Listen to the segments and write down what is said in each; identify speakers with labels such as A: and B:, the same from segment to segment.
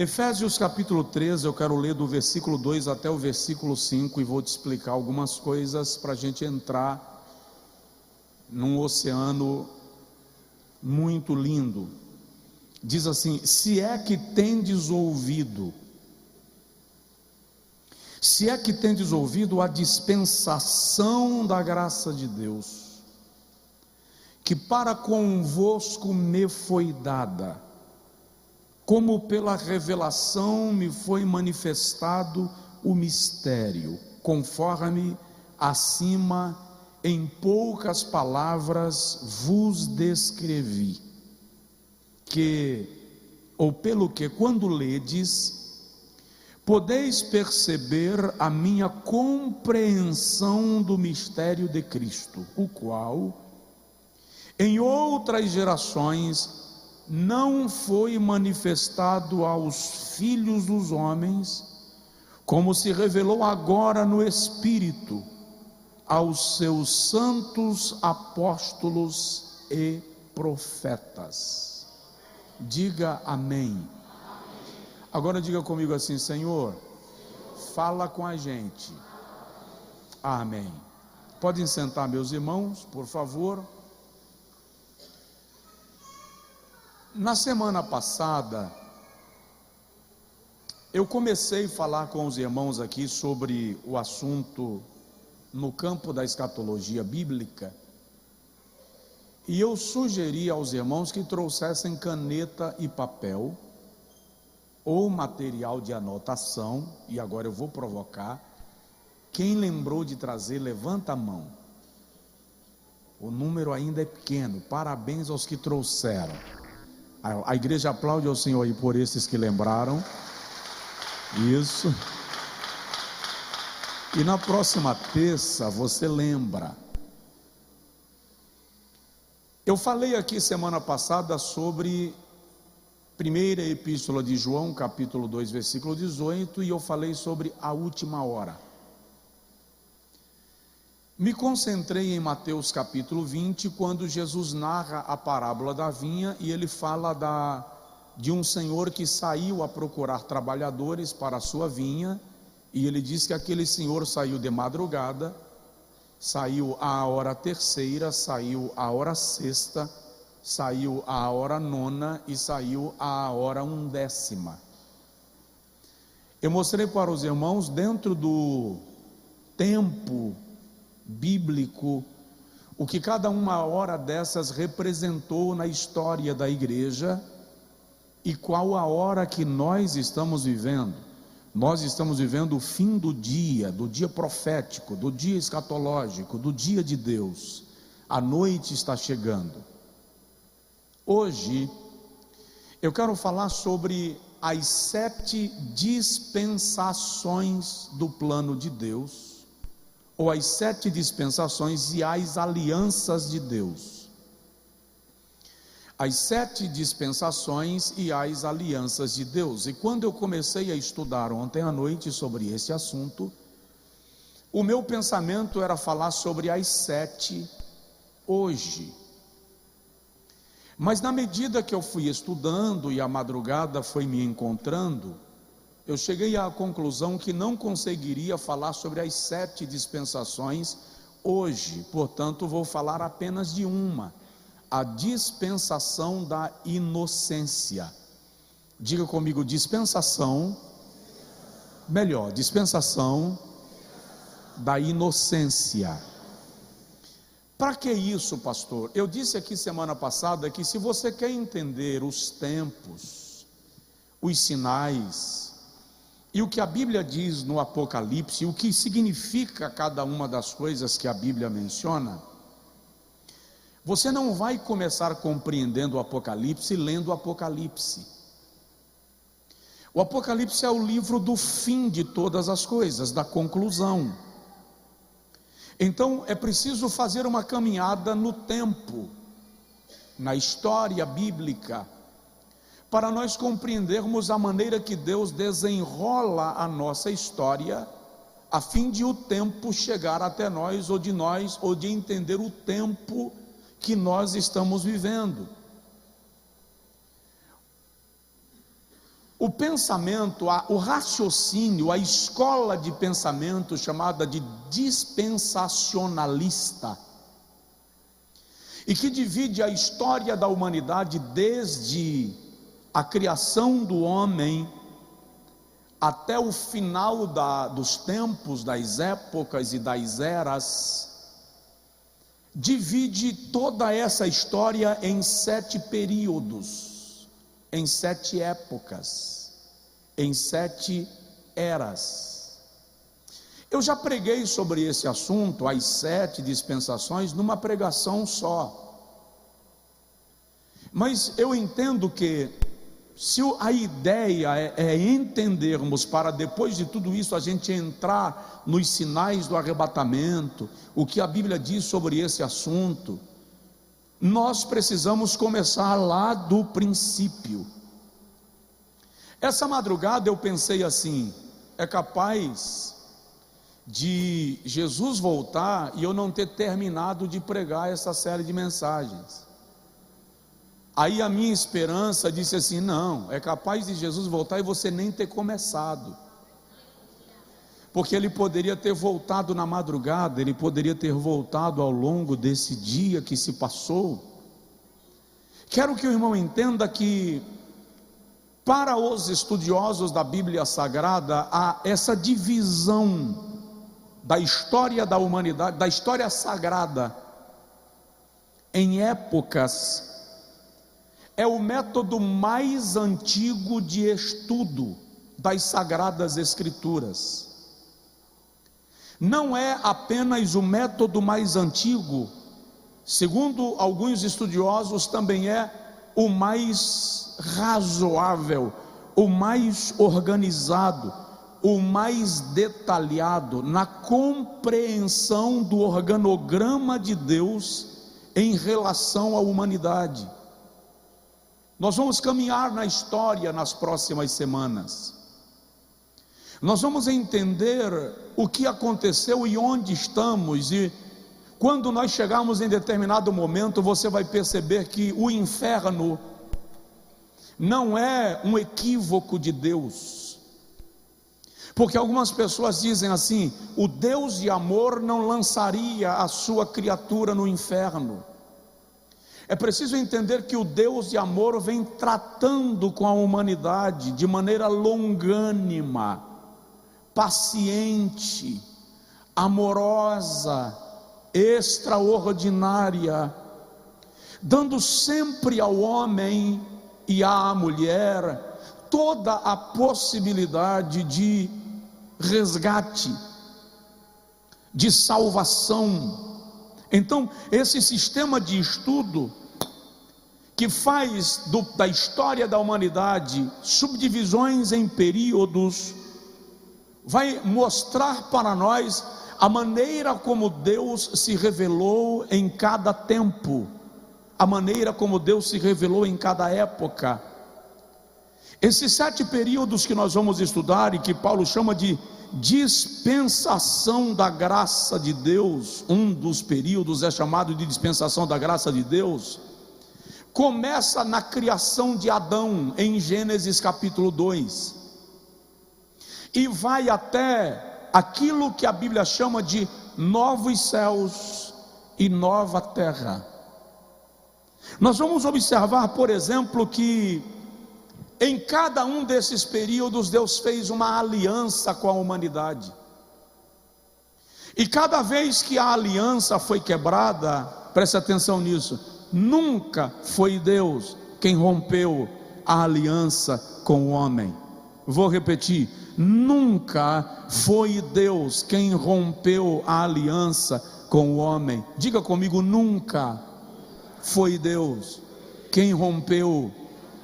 A: Efésios capítulo 13, eu quero ler do versículo 2 até o versículo 5 e vou te explicar algumas coisas para a gente entrar num oceano muito lindo. Diz assim: se é que tendes ouvido a dispensação da graça de Deus, que para convosco me foi dada, como pela revelação me foi manifestado o mistério, conforme acima em poucas palavras vos descrevi, pelo que quando ledes, podeis perceber a minha compreensão do mistério de Cristo, o qual em outras gerações não foi manifestado aos filhos dos homens, como se revelou agora no Espírito aos seus santos apóstolos e profetas. Diga amém. Agora diga comigo assim: Senhor, fala com a gente. Amém. Podem sentar, meus irmãos, por favor. Na semana passada, eu comecei a falar com os irmãos aqui sobre o assunto no campo da escatologia bíblica, e eu sugeri aos irmãos que trouxessem caneta e papel, ou material de anotação, e agora eu vou provocar. Quem lembrou de trazer, levanta a mão. O número ainda é pequeno, parabéns aos que trouxeram. A igreja aplaude ao Senhor aí por esses que lembraram. Isso. E na próxima terça você lembra. Eu falei aqui semana passada sobre primeira epístola de João, capítulo 2, versículo 18, e eu falei sobre a última hora. Me concentrei em Mateus capítulo 20, quando Jesus narra a parábola da vinha, e ele fala de um senhor que saiu a procurar trabalhadores para a sua vinha, e ele diz que aquele senhor saiu de madrugada, saiu à hora terceira, saiu à hora sexta, saiu à hora nona e saiu à hora undécima. Eu mostrei para os irmãos, dentro do tempo bíblico, o que cada uma hora dessas representou na história da igreja e qual a hora que nós estamos vivendo. Nós estamos vivendo o fim do dia profético, do dia escatológico, do dia de Deus. A noite está chegando. Hoje eu quero falar sobre as 7 dispensações do plano de Deus, ou as 7 dispensações e as alianças de Deus. As 7 dispensações e as alianças de Deus. E quando eu comecei a estudar ontem à noite sobre esse assunto, o meu pensamento era falar sobre as 7 hoje. Mas na medida que eu fui estudando e a madrugada foi me encontrando, eu cheguei à conclusão que não conseguiria falar sobre as 7 dispensações hoje. Portanto, vou falar apenas de uma: a dispensação da inocência. Diga comigo: dispensação da inocência. Para que isso, pastor? Eu disse aqui semana passada que se você quer entender os tempos, os sinais e o que a Bíblia diz no Apocalipse, o que significa cada uma das coisas que a Bíblia menciona, você não vai começar compreendendo o Apocalipse lendo o Apocalipse. O Apocalipse é o livro do fim de todas as coisas, da conclusão. Então é preciso fazer uma caminhada no tempo, na história bíblica, para nós compreendermos a maneira que Deus desenrola a nossa história, a fim de o tempo chegar até nós, ou de entender o tempo que nós estamos vivendo. o pensamento, o raciocínio, a escola de pensamento chamada de dispensacionalista, e que divide a história da humanidade desde a criação do homem até o final dos tempos, das épocas e das eras, divide toda essa história em 7 períodos, em 7 épocas, em 7 eras. Eu já preguei sobre esse assunto, as 7 dispensações, numa pregação só. Mas eu entendo que, se a ideia é entendermos, para depois de tudo isso a gente entrar nos sinais do arrebatamento, o que a Bíblia diz sobre esse assunto, nós precisamos começar lá do princípio. Essa madrugada eu pensei assim: é capaz de Jesus voltar e eu não ter terminado de pregar essa série de mensagens. Aí a minha esperança disse assim: não, é capaz de Jesus voltar e você nem ter começado, porque ele poderia ter voltado na madrugada, ele poderia ter voltado ao longo desse dia que se passou. Quero que o irmão entenda que, para os estudiosos da Bíblia Sagrada, há essa divisão da história da humanidade, da história sagrada, em épocas. É o método mais antigo de estudo das Sagradas Escrituras. Não é apenas o método mais antigo, segundo alguns estudiosos, também é o mais razoável, o mais organizado, o mais detalhado na compreensão do organograma de Deus em relação à humanidade. Nós vamos caminhar na história nas próximas semanas. Nós vamos entender o que aconteceu e onde estamos, e quando nós chegarmos em determinado momento, você vai perceber que o inferno não é um equívoco de Deus, porque algumas pessoas dizem assim: o Deus de amor não lançaria a sua criatura no inferno. É preciso entender que o Deus de amor vem tratando com a humanidade de maneira longânima, paciente, amorosa, extraordinária, dando sempre ao homem e à mulher toda a possibilidade de resgate, de salvação. Então, esse sistema de estudo que faz da história da humanidade subdivisões em períodos, vai mostrar para nós a maneira como Deus se revelou em cada tempo, a maneira como Deus se revelou em cada época. Esses 7 períodos que nós vamos estudar, e que Paulo chama de dispensação da graça de Deus, um dos períodos é chamado de dispensação da graça de Deus, começa na criação de Adão, em Gênesis capítulo 2, e vai até aquilo que a Bíblia chama de novos céus e nova terra. Nós vamos observar, por exemplo, que em cada um desses períodos Deus fez uma aliança com a humanidade, e cada vez que a aliança foi quebrada, preste atenção nisso, nunca foi Deus quem rompeu a aliança com o homem. Vou repetir: nunca foi Deus quem rompeu a aliança com o homem. Diga comigo: nunca foi Deus quem rompeu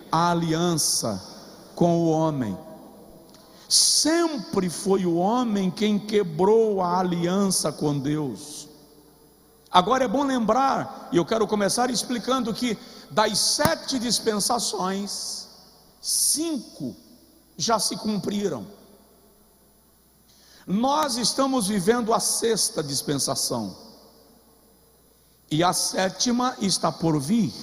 A: a aliança com o homem. Sempre foi o homem quem quebrou a aliança com Deus. Agora é bom lembrar, e eu quero começar explicando que das 7 dispensações, 5 já se cumpriram. Nós estamos vivendo a 6ª dispensação, e a 7ª está por vir.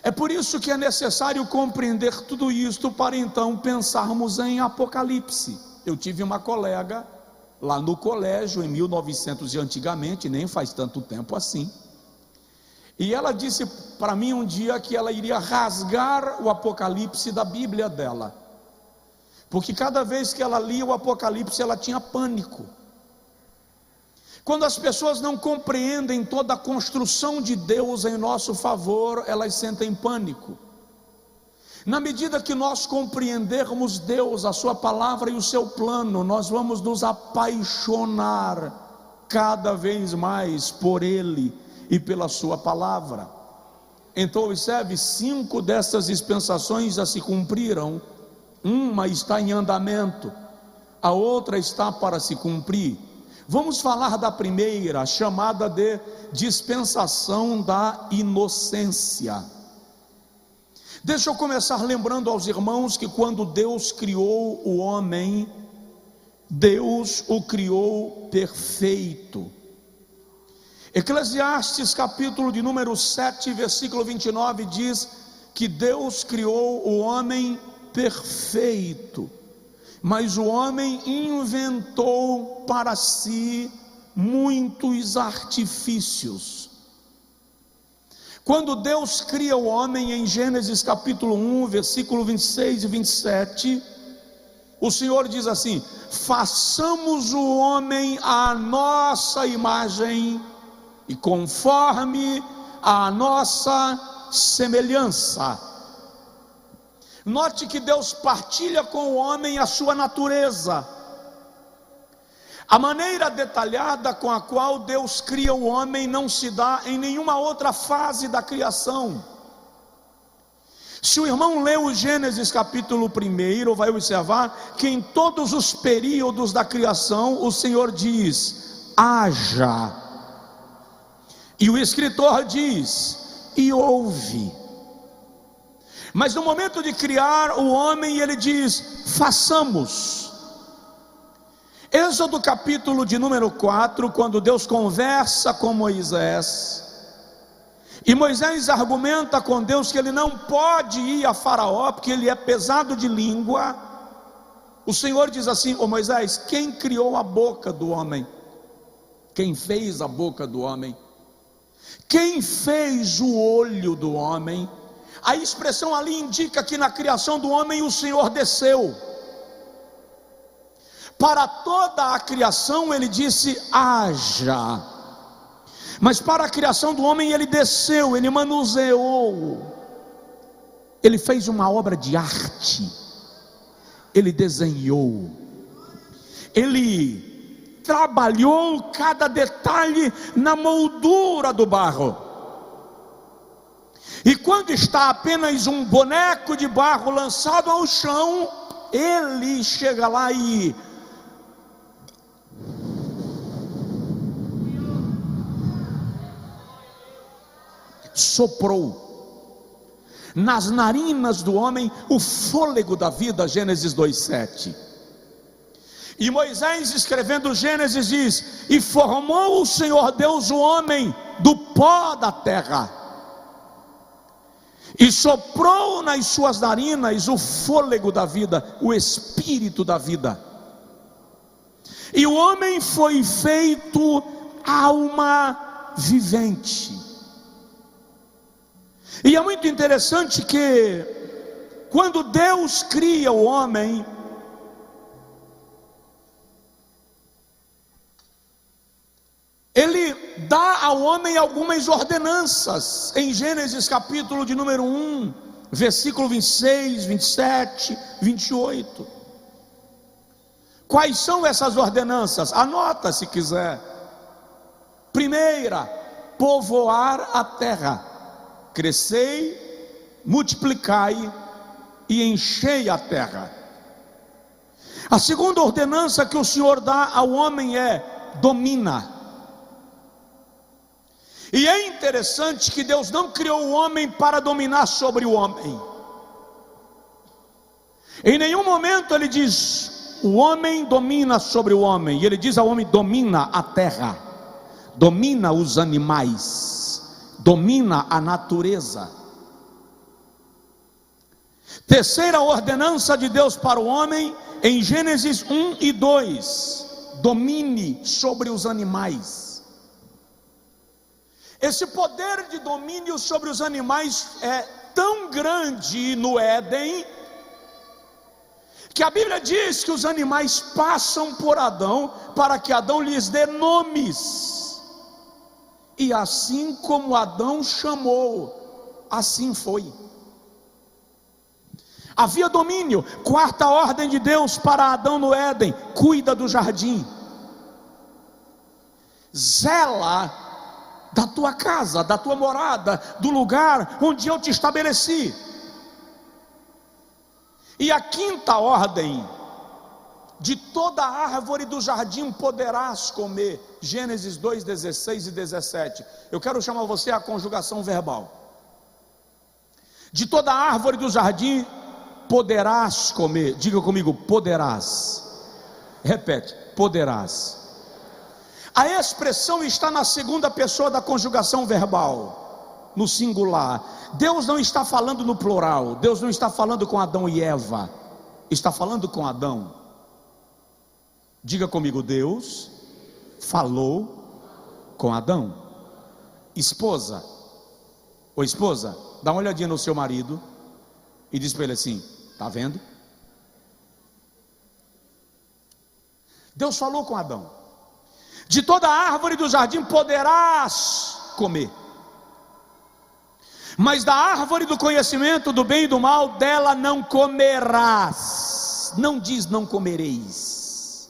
A: É por isso que é necessário compreender tudo isto para então pensarmos em Apocalipse. Eu tive uma colega lá no colégio em 1900 e antigamente, nem faz tanto tempo assim, e ela disse para mim um dia que ela iria rasgar o Apocalipse da Bíblia dela, porque cada vez que ela lia o Apocalipse ela tinha pânico. Quando as pessoas não compreendem toda a construção de Deus em nosso favor, elas sentem pânico. Na medida que nós compreendermos Deus, a sua palavra e o seu plano, nós vamos nos apaixonar cada vez mais por Ele e pela sua palavra. Então observe, 5 dessas dispensações já se cumpriram, uma está em andamento, a outra está para se cumprir. Vamos falar da primeira, chamada de dispensação da inocência. Deixa eu começar lembrando aos irmãos que quando Deus criou o homem, Deus o criou perfeito. Eclesiastes capítulo de número 7, versículo 29 diz que Deus criou o homem perfeito, mas o homem inventou para si muitos artifícios. Quando Deus cria o homem em Gênesis capítulo 1, versículo 26 e 27, o Senhor diz assim: façamos o homem à nossa imagem e conforme a nossa semelhança. Note que Deus partilha com o homem a sua natureza. A maneira detalhada com a qual Deus cria o homem não se dá em nenhuma outra fase da criação. Se o irmão lê o Gênesis capítulo 1, vai observar que em todos os períodos da criação o Senhor diz: haja. E o escritor diz: e houve. Mas no momento de criar o homem, ele diz: façamos. Êxodo capítulo de número 4, quando Deus conversa com Moisés, e Moisés argumenta com Deus que ele não pode ir a Faraó, porque ele é pesado de língua. O Senhor diz assim: ô Moisés, quem criou a boca do homem? Quem fez a boca do homem? Quem fez o olho do homem? A expressão ali indica que na criação do homem o Senhor desceu. Para toda a criação ele disse: haja. Mas para a criação do homem ele desceu, ele manuseou. Ele fez uma obra de arte. Ele desenhou. Ele trabalhou cada detalhe na moldura do barro. E quando está apenas um boneco de barro lançado ao chão, ele chega lá e soprou nas narinas do homem o fôlego da vida. Gênesis 2:7. E Moisés, escrevendo Gênesis, diz: e formou o Senhor Deus o homem do pó da terra, e soprou nas suas narinas o fôlego da vida, o espírito da vida. E o homem foi feito alma vivente. E é muito interessante que quando Deus cria o homem, Ele dá ao homem algumas ordenanças. Em Gênesis capítulo de número 1, versículo 26, 27, 28. Quais são essas ordenanças? Anota se quiser. Primeira, povoar a terra. Crescei, multiplicai e enchei a terra. A segunda ordenança que o Senhor dá ao homem é: domina. E é interessante que Deus não criou o homem para dominar sobre o homem. Em nenhum momento ele diz: o homem domina sobre o homem. E ele diz ao homem: domina a terra, domina os animais, domina a natureza. Terceira ordenança de Deus para o homem, em Gênesis 1 e 2, domine sobre os animais. Esse poder de domínio sobre os animais é tão grande no Éden, que a Bíblia diz que os animais passam por Adão, para que Adão lhes dê nomes, e assim como Adão chamou, assim foi. Havia domínio. Quarta ordem de Deus para Adão no Éden: cuida do jardim, zela da tua casa, da tua morada, do lugar onde eu te estabeleci. E a quinta ordem: de toda árvore do jardim poderás comer. Gênesis 2, 16 e 17. Eu quero chamar você à conjugação verbal. De toda árvore do jardim poderás comer. Diga comigo: poderás. Repete: poderás. A expressão está na segunda pessoa da conjugação verbal, no singular. Deus não está falando no plural. Deus não está falando com Adão e Eva, está falando com Adão. Diga comigo: Deus falou com Adão. Esposa, ou esposa, dá uma olhadinha no seu marido e diz para ele assim: está vendo? Deus falou com Adão. De toda árvore do jardim poderás comer, mas da árvore do conhecimento do bem e do mal, dela não comerás. Não diz não comereis.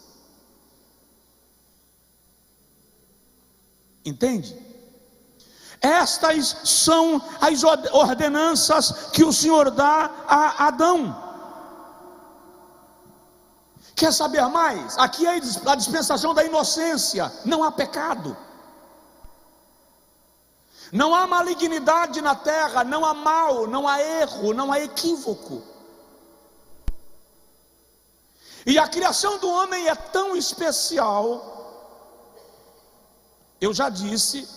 A: Entende? Estas são as ordenanças que o Senhor dá a Adão. Quer saber mais? Aqui é a dispensação da inocência. Não há pecado, não há malignidade na terra, não há mal, não há erro, não há equívoco. E a criação do homem é tão especial, eu já disse,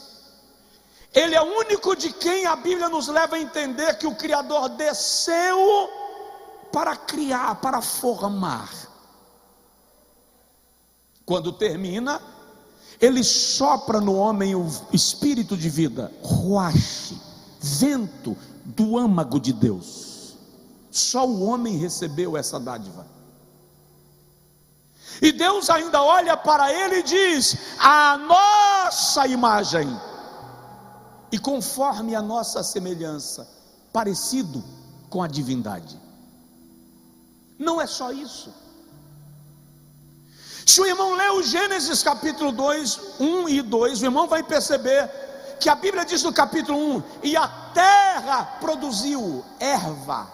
A: ele é o único de quem a Bíblia nos leva a entender que o Criador desceu para criar, para formar. Quando termina, ele sopra no homem o espírito de vida, ruach, vento do âmago de Deus. Só o homem recebeu essa dádiva. E Deus ainda olha para ele e diz: a nossa imagem e conforme a nossa semelhança, parecido com a divindade. Não é só isso. Se o irmão ler o Gênesis capítulo 2, 1 e 2, o irmão vai perceber que a Bíblia diz no capítulo 1: e a terra produziu erva,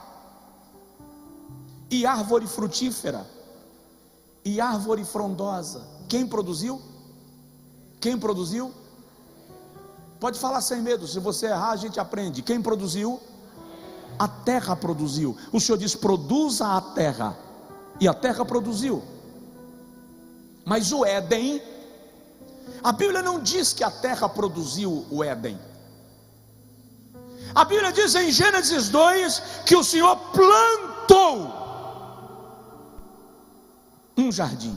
A: e árvore frutífera, e árvore frondosa. Quem produziu? Quem produziu? Pode falar sem medo, se você errar a gente aprende. Quem produziu? A terra produziu. O Senhor diz: produza a terra, e a terra produziu. Mas o Éden, a Bíblia não diz que a terra produziu o Éden. A Bíblia diz em Gênesis 2 que o Senhor plantou um jardim.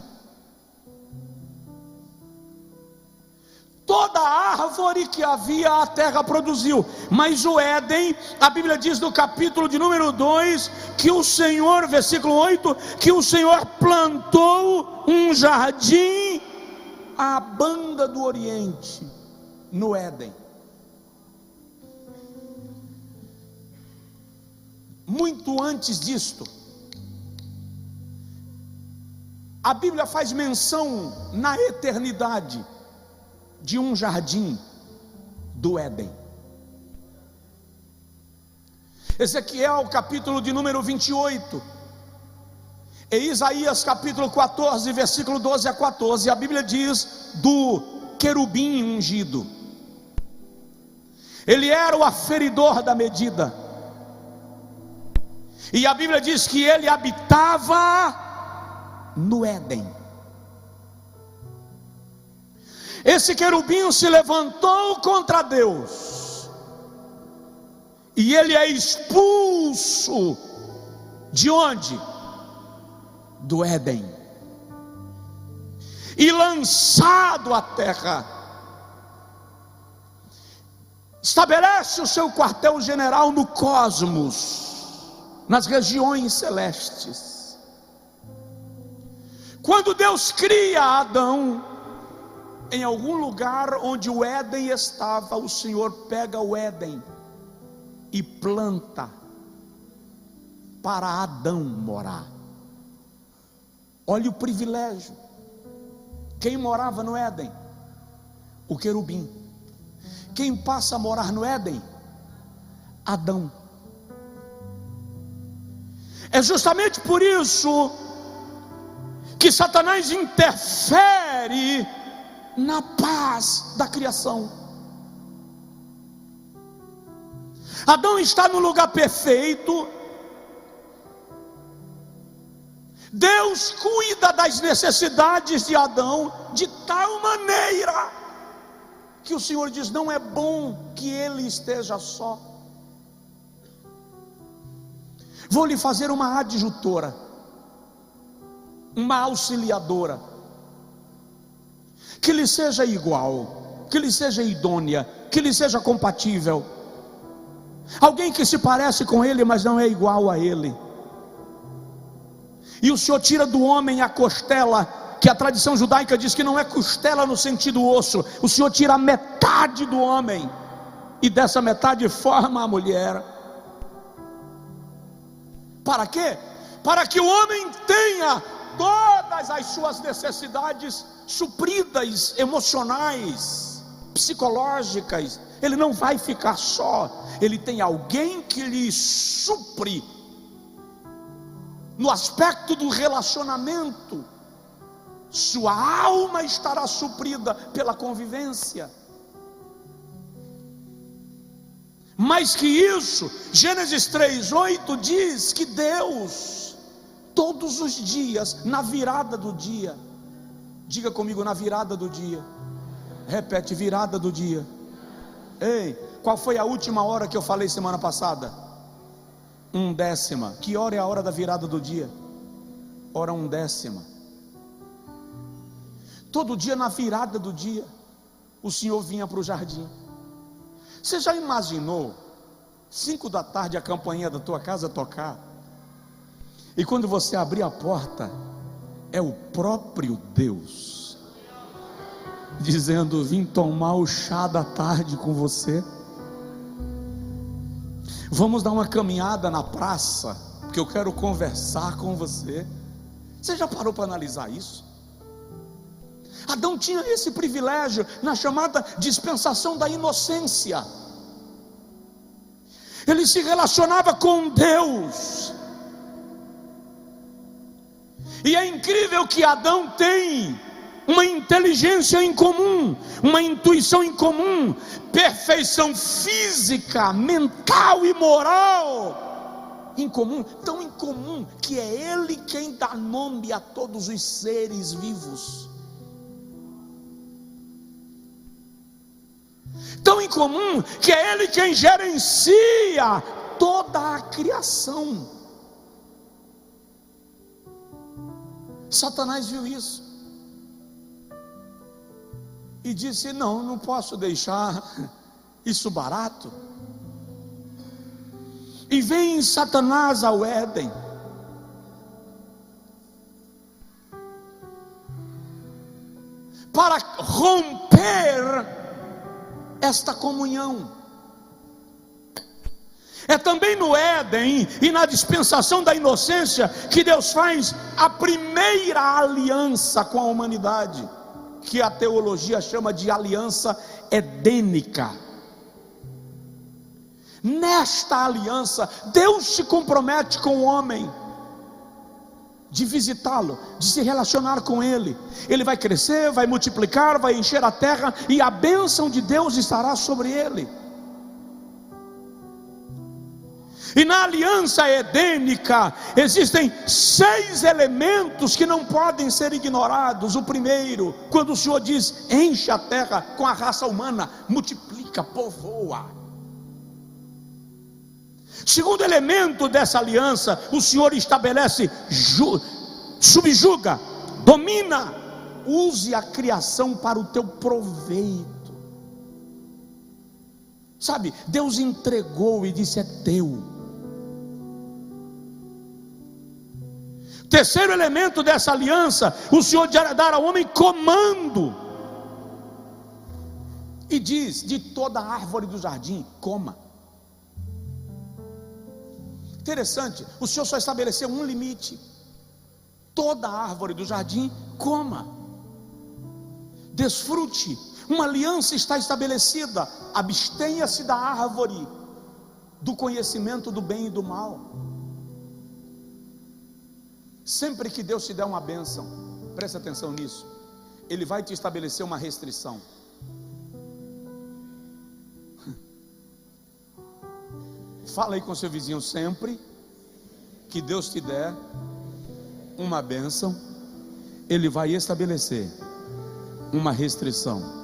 A: Toda árvore que havia a terra produziu, mas o Éden, a Bíblia diz no capítulo de número 2, que o Senhor, versículo 8, que o Senhor plantou um jardim à banda do Oriente, no Éden. Muito antes disto, a Bíblia faz menção na eternidade de um jardim do Éden. Ezequiel capítulo de número 28 e Isaías capítulo 14, versículo 12 a 14, a Bíblia diz do querubim ungido. Ele era o aferidor da medida, e a Bíblia diz que ele habitava no Éden. Esse querubim se levantou contra Deus, e ele é expulso De onde? Do Éden. E lançado à terra, estabelece o seu quartel-general no cosmos, nas regiões celestes. Quando Deus cria Adão, em algum lugar onde o Éden estava, o Senhor pega o Éden e planta para Adão morar. Olha o privilégio. Quem morava no Éden? O querubim. Quem passa a morar no Éden? Adão. É justamente por isso que Satanás interfere na paz da criação. Adão está no lugar perfeito. Deus cuida das necessidades de Adão de tal maneira que o Senhor diz: não é bom que ele esteja só. Vou lhe fazer uma adjutora, uma auxiliadora, que lhe seja igual, que lhe seja idônea, que lhe seja compatível. Alguém que se parece com ele, mas não é igual a ele. E o Senhor tira do homem a costela, que a tradição judaica diz que não é costela no sentido osso. O Senhor tira a metade do homem, e dessa metade forma a mulher. Para quê? Para que o homem tenha todas as suas necessidades supridas, emocionais, psicológicas. Ele não vai ficar só, ele tem alguém que lhe supre no aspecto do relacionamento. Sua alma estará suprida pela convivência. Mais que isso, Gênesis 3:8 diz que Deus, todos os dias, na virada do dia, diga comigo, na virada do dia, repete, virada do dia. Ei, qual foi a última hora que eu falei semana passada? 1/10. Que hora é a hora da virada do dia? Hora 1/10. Todo dia na virada do dia, o Senhor vinha para o jardim. Você já imaginou 5 da tarde a campainha da tua casa tocar, e quando você abrir a porta, é o próprio Deus dizendo: vim tomar o chá da tarde com você, vamos dar uma caminhada na praça, porque eu quero conversar com você. Você já parou para analisar isso? Adão tinha esse privilégio na chamada dispensação da inocência. Ele se relacionava com Deus. E é incrível que Adão tem uma inteligência em comum, uma intuição em comum, perfeição física, mental e moral em comum, tão em comum que é Ele quem dá nome a todos os seres vivos. Tão em comum que é Ele quem gerencia toda a criação. Satanás viu isso e disse: não posso deixar isso barato. E vem Satanás ao Éden, para romper esta comunhão. É também no Éden e na dispensação da inocência que Deus faz a primeira aliança com a humanidade, que a teologia chama de aliança edênica. Nesta aliança, Deus se compromete com o homem de visitá-lo, de se relacionar com ele. Ele vai crescer, vai multiplicar, vai encher a terra, e a bênção de Deus estará sobre ele. E na aliança edênica existem 6 elementos que não podem ser ignorados. O primeiro, quando o Senhor diz: enche a terra com a raça humana, multiplica, povoa. Segundo elemento dessa aliança, o Senhor estabelece, subjuga, domina, use a criação para o teu proveito. Sabe, Deus entregou e disse: é teu. Terceiro elemento dessa aliança, o Senhor dar ao homem comando, e diz: de toda árvore do jardim, coma. Interessante, o Senhor só estabeleceu um limite: toda árvore do jardim, coma, desfrute. Uma aliança está estabelecida: abstenha-se da árvore do conhecimento do bem e do mal. Sempre que Deus te der uma bênção, preste atenção nisso, Ele vai te estabelecer uma restrição. Fala aí com seu vizinho: sempre que Deus te der uma bênção, Ele vai estabelecer uma restrição.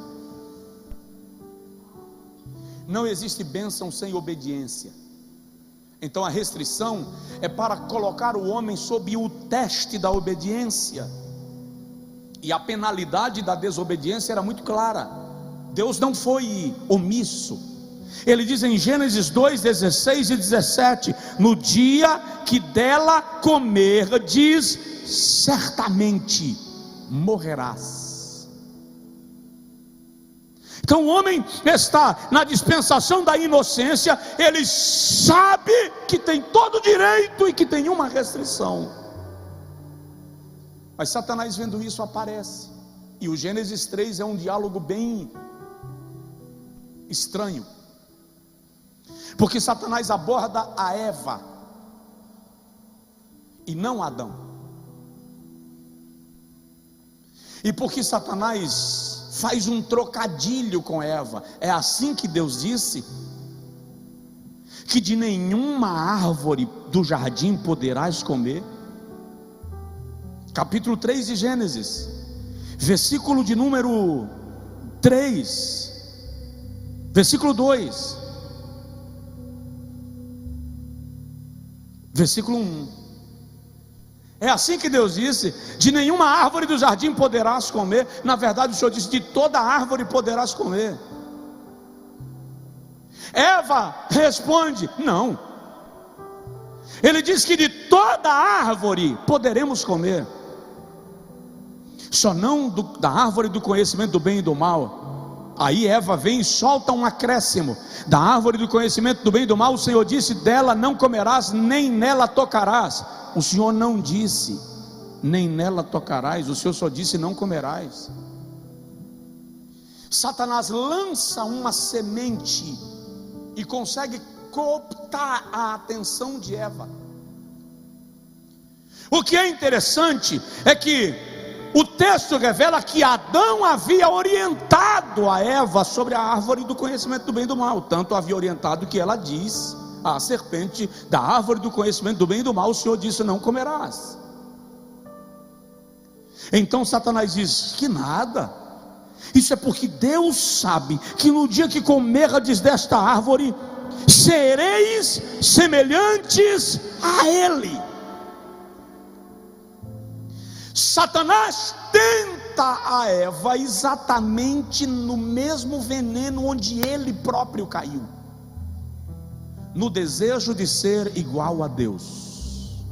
A: Não existe bênção sem obediência. Então a restrição é para colocar o homem sob o teste da obediência. E a penalidade da desobediência era muito clara. Deus não foi omisso. Ele diz em Gênesis 2, 16 e 17: no dia que dela comerdes, certamente morrerás. Então o homem está na dispensação da inocência, ele sabe que tem todo o direito e que tem uma restrição. Mas Satanás, vendo isso, aparece. E o Gênesis 3 é um diálogo bem estranho, porque Satanás aborda a Eva e não Adão. E porque Satanás faz um trocadilho com Eva, é assim que Deus disse que de nenhuma árvore do jardim poderás comer. Capítulo 3 de Gênesis, versículo de número 3, versículo 2, versículo 1. É assim que Deus disse: de nenhuma árvore do jardim poderás comer. Na verdade o Senhor disse: de toda árvore poderás comer. Eva responde: não. Ele diz que de toda árvore poderemos comer, só não da árvore do conhecimento do bem e do mal. Aí Eva vem e solta um acréscimo: da árvore do conhecimento do bem e do mal, o Senhor disse: dela não comerás, nem nela tocarás. O Senhor não disse nem nela tocarás, o Senhor só disse: não comerás. Satanás lança uma semente e consegue cooptar a atenção de Eva. O que é interessante é que o texto revela que Adão havia orientado a Eva sobre a árvore do conhecimento do bem e do mal. Tanto havia orientado que ela diz à serpente: da árvore do conhecimento do bem e do mal, o Senhor disse: não comerás. Então Satanás diz: que nada, isso é porque Deus sabe que no dia que comerdes desta árvore, sereis semelhantes a Ele. Satanás tenta a Eva exatamente no mesmo veneno onde ele próprio caiu, no desejo de ser igual a Deus,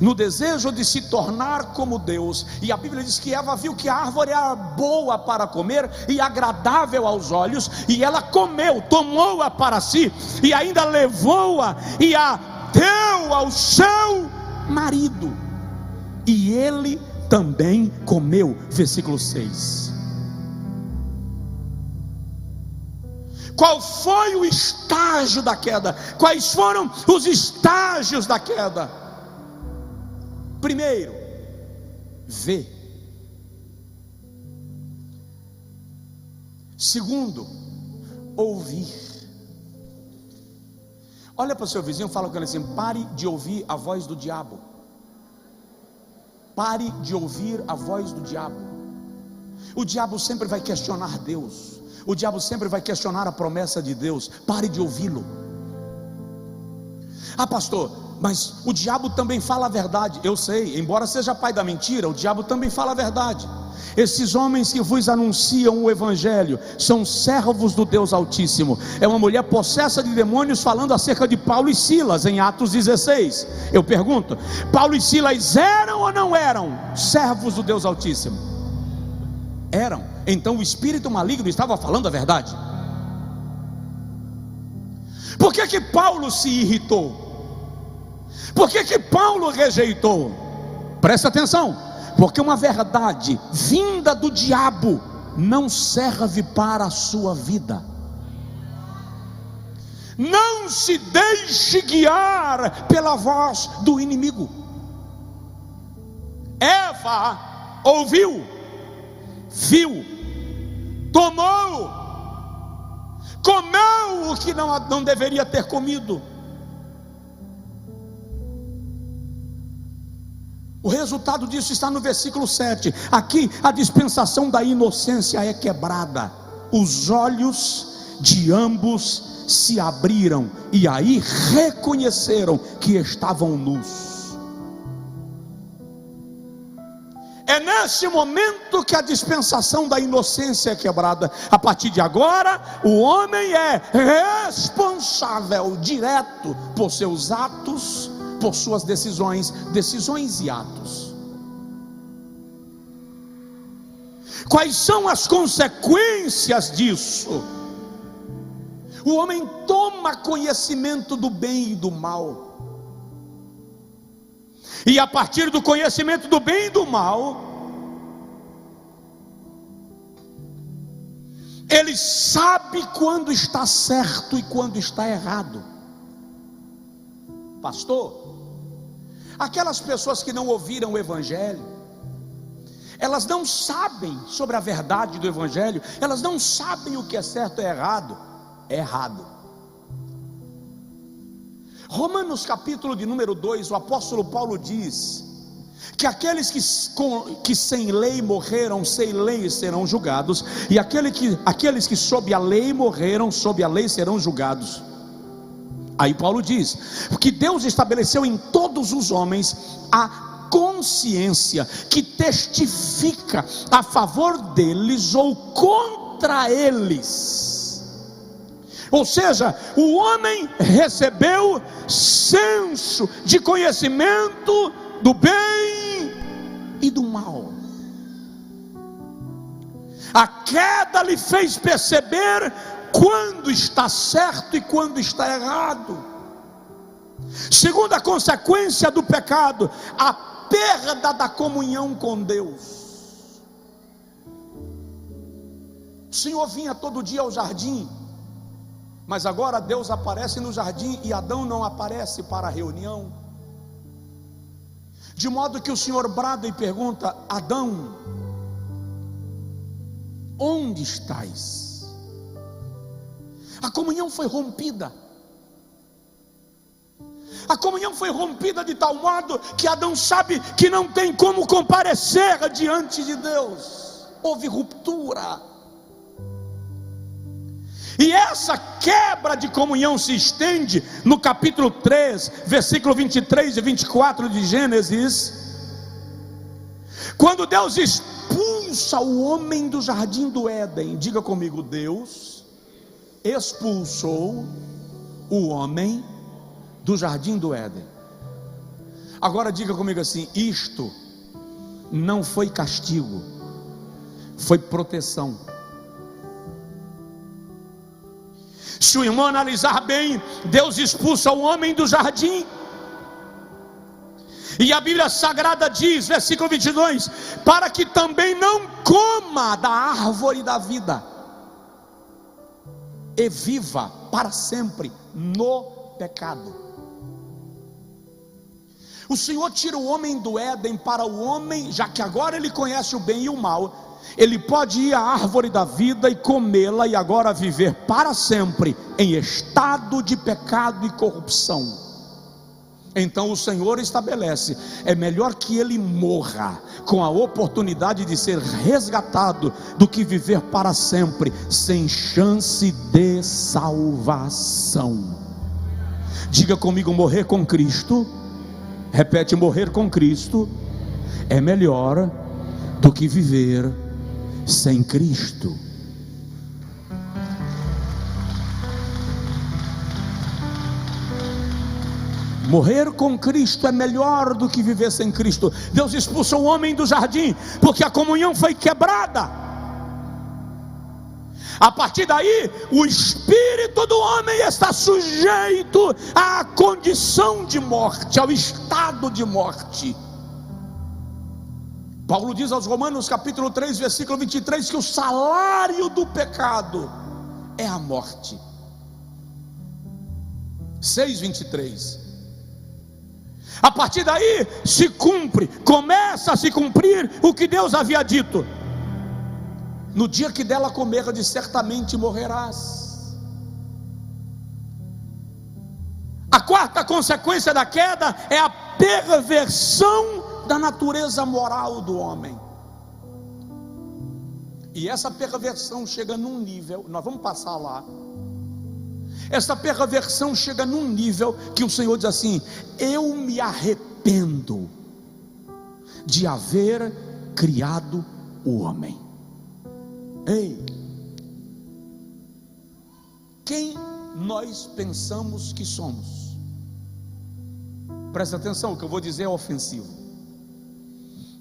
A: no desejo de se tornar como Deus. E a Bíblia diz que Eva viu que a árvore era boa para comer e agradável aos olhos, e ela comeu, tomou-a para si, e ainda levou-a e a deu ao seu marido, e ele também comeu. Versículo 6. Qual foi o estágio da queda? Quais foram os estágios da queda? Primeiro, ver. Segundo, ouvir. Olha para o seu vizinho e fala com ele assim: pare de ouvir a voz do diabo. Pare de ouvir a voz do diabo. O diabo sempre vai questionar Deus. O diabo sempre vai questionar a promessa de Deus. Pare de ouvi-lo. Ah, pastor, mas o diabo também fala a verdade. Eu sei, embora seja pai da mentira, o diabo também fala a verdade. Esses homens que vos anunciam o evangelho são servos do Deus Altíssimo. É uma mulher possessa de demônios falando acerca de Paulo e Silas em Atos 16. Eu pergunto, Paulo e Silas eram ou não eram servos do Deus Altíssimo? Eram. Então o espírito maligno estava falando a verdade. Por que Paulo se irritou? Por que Paulo rejeitou? Presta atenção, porque uma verdade vinda do diabo não serve para a sua vida. Não se deixe guiar pela voz do inimigo. Eva ouviu, viu, tomou, comeu o que não deveria ter comido. O resultado disso está no versículo 7. Aqui a dispensação da inocência é quebrada. Os olhos de ambos se abriram e aí reconheceram que estavam nus. É nesse momento que a dispensação da inocência é quebrada. A partir de agora, o homem é responsável direto por seus atos, por suas decisões e atos. Quais são as consequências disso? O homem toma conhecimento do bem e do mal, e a partir do conhecimento do bem e do mal, ele sabe quando está certo e quando está errado. Pastor, aquelas pessoas que não ouviram o evangelho, elas não sabem sobre a verdade do evangelho, elas não sabem o que é certo e errado. É errado. Romanos capítulo de número 2, o apóstolo Paulo diz que aqueles que sem lei morreram, sem lei serão julgados, e aqueles que sob a lei morreram, sob a lei serão julgados. Aí Paulo diz que Deus estabeleceu em todos os homens a consciência que testifica a favor deles ou contra eles. Ou seja, o homem recebeu senso de conhecimento do bem e do mal. A queda lhe fez perceber quando está certo e quando está errado. Segunda consequência do pecado, a perda da comunhão com Deus. O Senhor vinha todo dia ao jardim, mas agora Deus aparece no jardim e Adão não aparece para a reunião. De modo que o Senhor brada e pergunta: Adão, onde estás? A comunhão foi rompida. A comunhão foi rompida de tal modo que Adão sabe que não tem como comparecer diante de Deus. Houve ruptura. E essa quebra de comunhão se estende no capítulo 3, versículo 23 e 24 de Gênesis, quando Deus expulsa o homem do jardim do Éden. Diga comigo: Deus expulsou o homem do jardim do Éden. Agora diga comigo assim: isto não foi castigo, foi proteção. Se o irmão analisar bem, Deus expulsa o homem do jardim, e a Bíblia Sagrada diz, versículo 22, para que também não coma da árvore da vida e viva para sempre no pecado. O Senhor tira o homem do Éden para o homem, já que agora ele conhece o bem e o mal, ele pode ir à árvore da vida e comê-la e agora viver para sempre em estado de pecado e corrupção. Então o Senhor estabelece: é melhor que ele morra com a oportunidade de ser resgatado do que viver para sempre sem chance de salvação. Diga comigo: morrer com Cristo, repete, morrer com Cristo é melhor do que viver sem Cristo. Morrer com Cristo é melhor do que viver sem Cristo. Deus expulsou o homem do jardim porque a comunhão foi quebrada. A partir daí, o espírito do homem está sujeito à condição de morte, ao estado de morte. Paulo diz aos Romanos capítulo 3, versículo 23, que o salário do pecado é a morte. 6:23. A partir daí se cumpre, começa a se cumprir o que Deus havia dito: no dia que dela comerdes, certamente morrerás. A quarta consequência da queda é a perversão da natureza moral do homem. E essa perversão chega num nível, nós vamos passar lá. Essa perversão chega num nível que o Senhor diz assim: eu me arrependo de haver criado o homem. Ei, quem nós pensamos que somos? Presta atenção, o que eu vou dizer é ofensivo.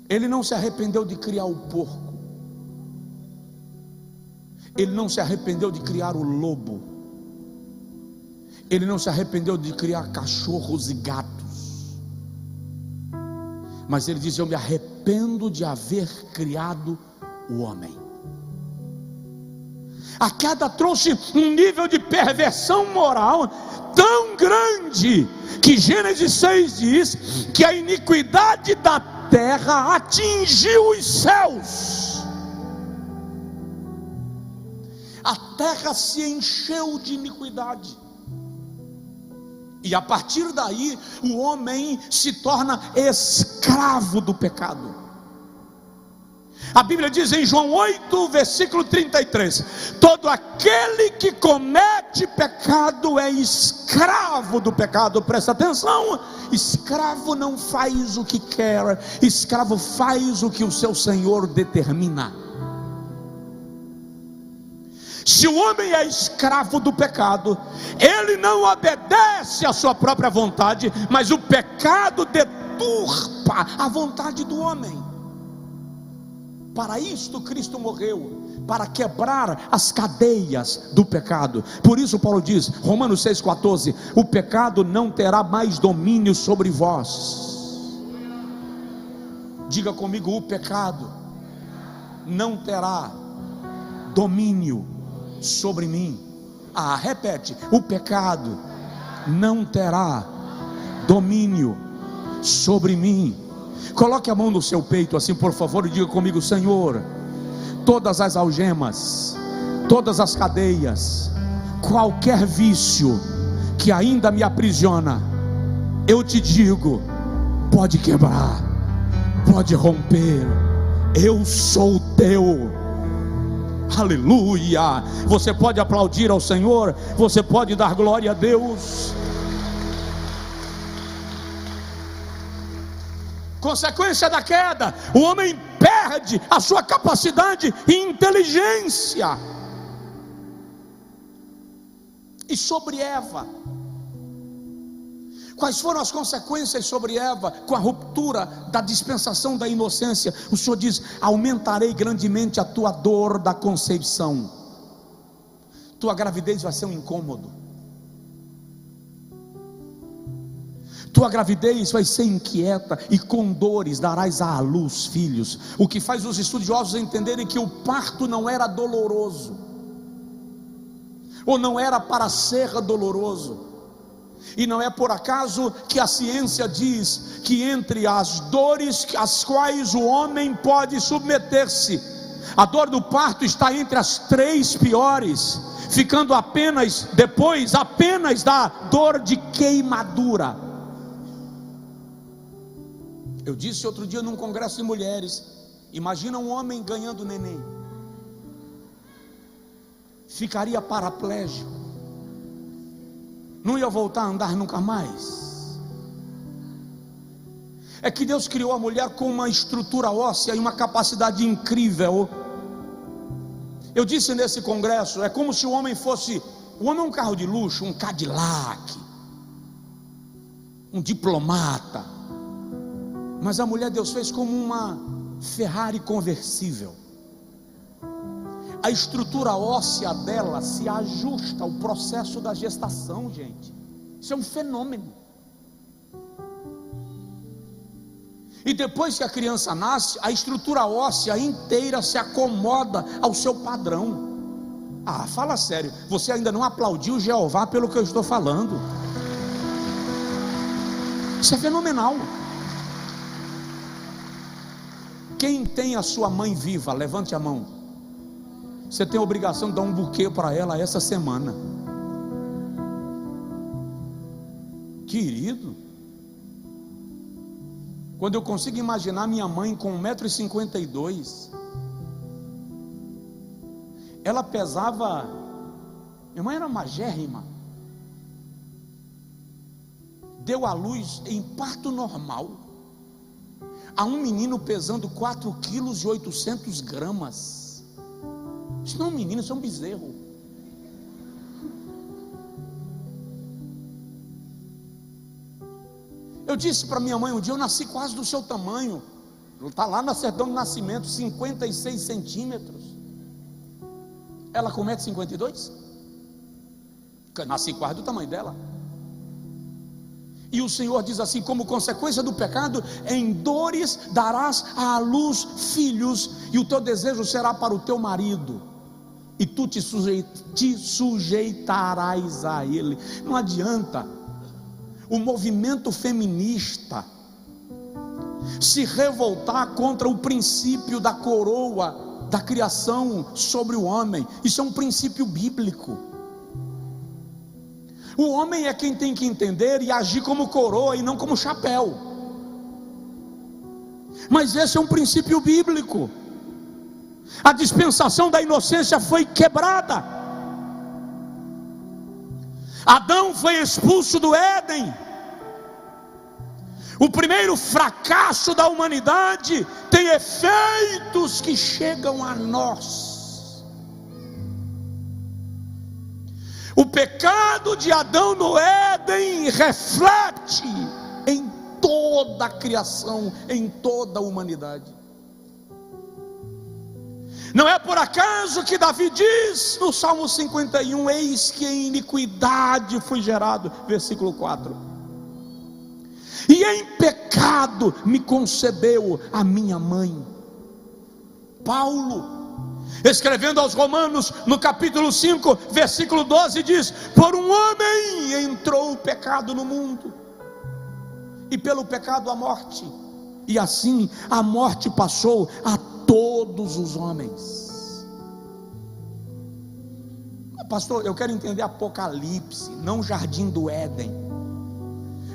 A: Ele não se arrependeu de criar o porco, ele não se arrependeu de criar o lobo, ele não se arrependeu de criar cachorros e gatos, mas ele diz: eu me arrependo de haver criado o homem. A queda trouxe um nível de perversão moral tão grande que Gênesis 6 diz que a iniquidade da terra atingiu os céus. A terra se encheu de iniquidade. E a partir daí o homem se torna escravo do pecado. A Bíblia diz em João 8, versículo 33: todo aquele que comete pecado é escravo do pecado. Presta atenção: escravo não faz o que quer, escravo faz o que o seu senhor determina. Se o homem é escravo do pecado, ele não obedece à sua própria vontade, mas o pecado deturpa a vontade do homem. Para isto Cristo morreu, para quebrar as cadeias do pecado. Por isso Paulo diz, Romanos 6,14: o pecado não terá mais domínio sobre vós. Diga comigo: o pecado não terá domínio sobre mim. Repete: o pecado não terá domínio sobre mim. Coloque a mão no seu peito assim, por favor, e diga comigo: Senhor, todas as algemas, todas as cadeias, qualquer vício que ainda me aprisiona, eu te digo, pode quebrar, pode romper, eu sou teu. Aleluia! Você pode aplaudir ao Senhor, você pode dar glória a Deus. Consequência da queda: o homem perde a sua capacidade e inteligência. E sobre Eva, quais foram as consequências sobre Eva com a ruptura da dispensação da inocência? O Senhor diz: aumentarei grandemente a tua dor da concepção. Tua gravidez vai ser um incômodo. Tua gravidez vai ser inquieta, e com dores darás à luz filhos. O que faz os estudiosos entenderem que o parto não era doloroso, ou não era para ser doloroso. E não é por acaso que a ciência diz que entre as dores às quais o homem pode submeter-se, a dor do parto está entre as 3 piores, ficando apenas da dor de queimadura. Eu disse outro dia num congresso de mulheres: imagina um homem ganhando neném, ficaria paraplégico, não ia voltar a andar nunca mais. É que Deus criou a mulher com uma estrutura óssea e uma capacidade incrível. Eu disse nesse congresso, é como se o homem fosse, o homem é um carro de luxo, um Cadillac, um diplomata, mas a mulher Deus fez como uma Ferrari conversível. A estrutura óssea dela se ajusta ao processo da gestação, gente. Isso é um fenômeno. E depois que a criança nasce, a estrutura óssea inteira se acomoda ao seu padrão. Ah, fala sério, você ainda não aplaudiu Jeová pelo que eu estou falando? Isso é fenomenal. Quem tem a sua mãe viva, levante a mão. Você tem a obrigação de dar um buquê para ela essa semana. Querido, quando eu consigo imaginar minha mãe com 1,52 m, ela pesava, minha mãe era magérrima, deu à luz em parto normal, a um menino pesando 4,8 kg. Isso não é um menino, isso é um bezerro. Eu disse para minha mãe um dia, eu nasci quase do seu tamanho. Está lá na certidão de nascimento, 56 centímetros. Ela com 1,52 m? Nasci quase do tamanho dela. E o Senhor diz assim, como consequência do pecado, em dores darás à luz filhos, e o teu desejo será para o teu marido, e tu te sujeitarás a ele. Não adianta o movimento feminista se revoltar contra o princípio da coroa da criação sobre o homem. Isso é um princípio bíblico. O homem é quem tem que entender e agir como coroa e não como chapéu. Mas esse é um princípio bíblico. A dispensação da inocência foi quebrada. Adão foi expulso do Éden. O primeiro fracasso da humanidade tem efeitos que chegam a nós. O pecado de Adão no Éden reflete em toda a criação, em toda a humanidade. Não é por acaso que Davi diz no Salmo 51, eis que em iniquidade fui gerado, versículo 4, e em pecado me concebeu a minha mãe. Paulo, escrevendo aos Romanos, no capítulo 5, versículo 12, diz: por um homem entrou o pecado no mundo, e pelo pecado a morte, e assim a morte passou a todos os homens. Pastor, eu quero entender Apocalipse, não Jardim do Éden.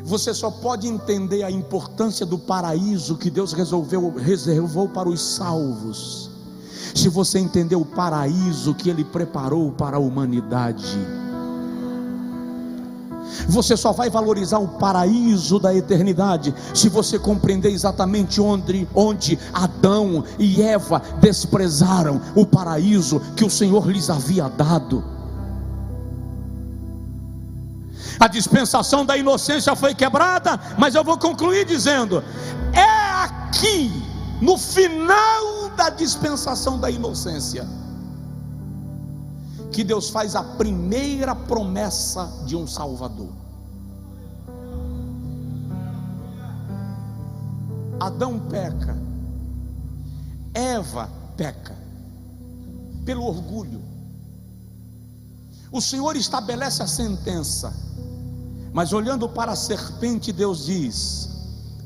A: Você só pode entender a importância do paraíso que Deus reservou para os salvos, se você entender o paraíso que Ele preparou para a humanidade. Você só vai valorizar o paraíso da eternidade se você compreender exatamente onde Adão e Eva desprezaram o paraíso que o Senhor lhes havia dado. A dispensação da inocência foi quebrada, mas eu vou concluir dizendo: é aqui, no final da dispensação da inocência, que Deus faz a primeira promessa de um Salvador. Adão peca, Eva peca, pelo orgulho. O Senhor estabelece a sentença, mas olhando para a serpente, Deus diz: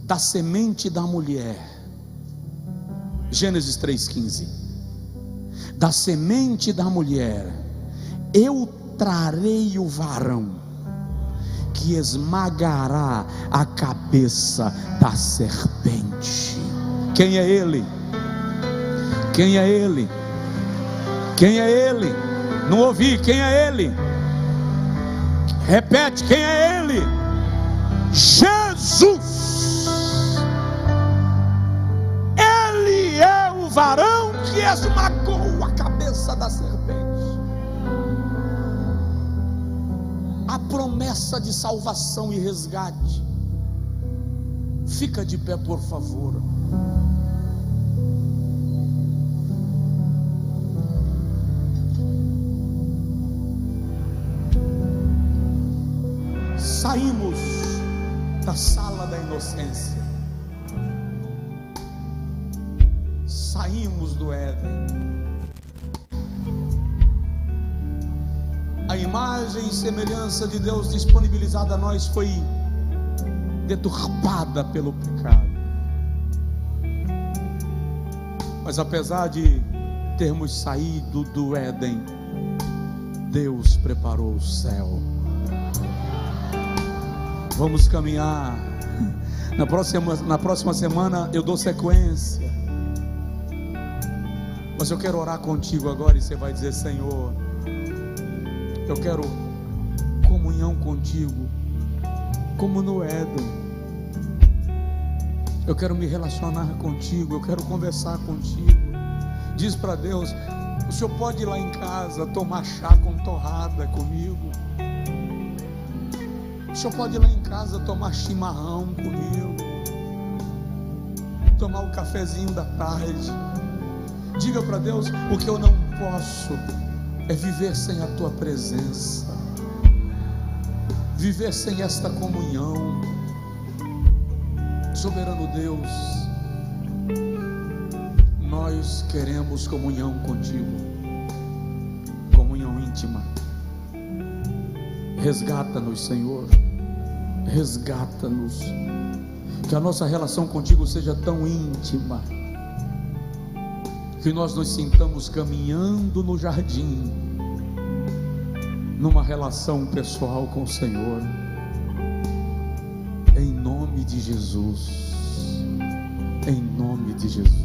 A: da semente da mulher, Gênesis 3,15, da semente da mulher eu trarei o varão que esmagará a cabeça da serpente. Quem é ele? Quem é ele? Quem é ele? Não ouvi, quem é ele? Repete, quem é Ele? Jesus. Ele é o varão que esmagou a cabeça da serpente. A promessa de salvação e resgate. Fica de pé, por favor. Saímos da sala da inocência, saímos do Éden. A imagem e semelhança de Deus disponibilizada a nós foi deturpada pelo pecado. Mas apesar de termos saído do Éden, Deus preparou o céu. Vamos caminhar. Na próxima semana eu dou sequência. Mas eu quero orar contigo agora e você vai dizer: Senhor, eu quero comunhão contigo, como no Éden. Eu quero me relacionar contigo, eu quero conversar contigo. Diz para Deus: o Senhor pode ir lá em casa tomar chá com torrada comigo? O Senhor pode ir lá em casa tomar chimarrão comigo, tomar o cafezinho da tarde? Diga para Deus: o que eu não posso é viver sem a tua presença, viver sem esta comunhão. Soberano Deus, nós queremos comunhão contigo, comunhão íntima. Resgata-nos, Senhor, resgata-nos, que a nossa relação contigo seja tão íntima, que nós nos sintamos caminhando no jardim, numa relação pessoal com o Senhor, em nome de Jesus, em nome de Jesus.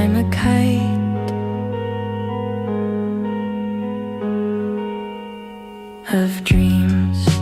B: I'm a kite of dreams.